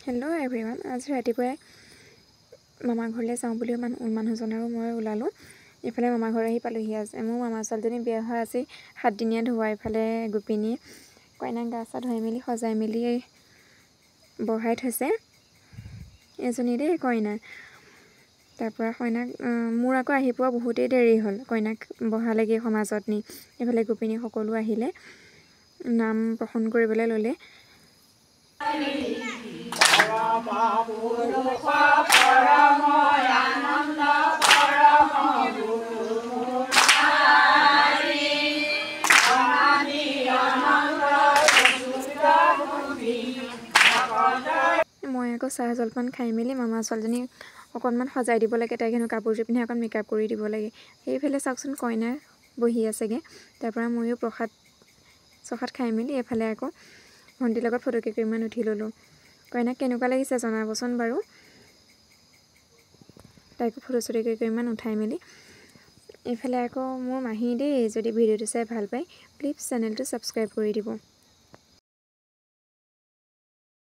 Hello' everyone. আজি ৰাতিপুৱাই মামা ঘৰলৈ যাওঁ বুলি মানুহজন আৰু মই ওলালোঁ। ইফালে মামা ঘৰ আহি পালোহি। মোৰ মামা ছোৱালীজনী বিয়া হোৱা আজি 7 দিনীয়া ধুওৱা। ইফালে গোপিনী কইনাক গা চা ধুৱাই মেলি সজাই মেলি বহাই থৈছে। এজনী দেই কইনা। তাৰপৰা কইনাক মোৰ আকৌ আহি পোৱা বহুতেই দেৰি হ'ল। কইনাক বহালেগৈ সমাজত নি। এইফালে গোপিনী সকলো আহিলে, নাম প্ৰসংগ কৰিবলৈ ল'লে। মই আকৌ চাহ জলপান খাই মেলি মামা ছোৱালীজনীক অকণমান সজাই দিব লাগে। তাইক হেনো কাপোৰযোৰ পিন্ধি অকণ মেকআপ কৰি দিব লাগে। সেইফালে চাওকচোন কইনা বহি আছেগৈ। তাৰপৰা ময়ো প্ৰসাদ খাই মেলি এইফালে আকৌ ভণ্টিৰ লগত ফটো কেইকপিমান উঠি ল'লোঁ। কইনাক কেনেকুৱা লাগিছে জনাবচোন বাৰু। তাইকো ফটো চটো কেইকপিমান উঠাই মেলি এইফালে আকৌ মোৰ মাহী দেই, যদি ভিডিঅ'টো চাই ভাল পায় প্লিজ চেনেলটো ছাবস্ক্ৰাইব কৰি দিব।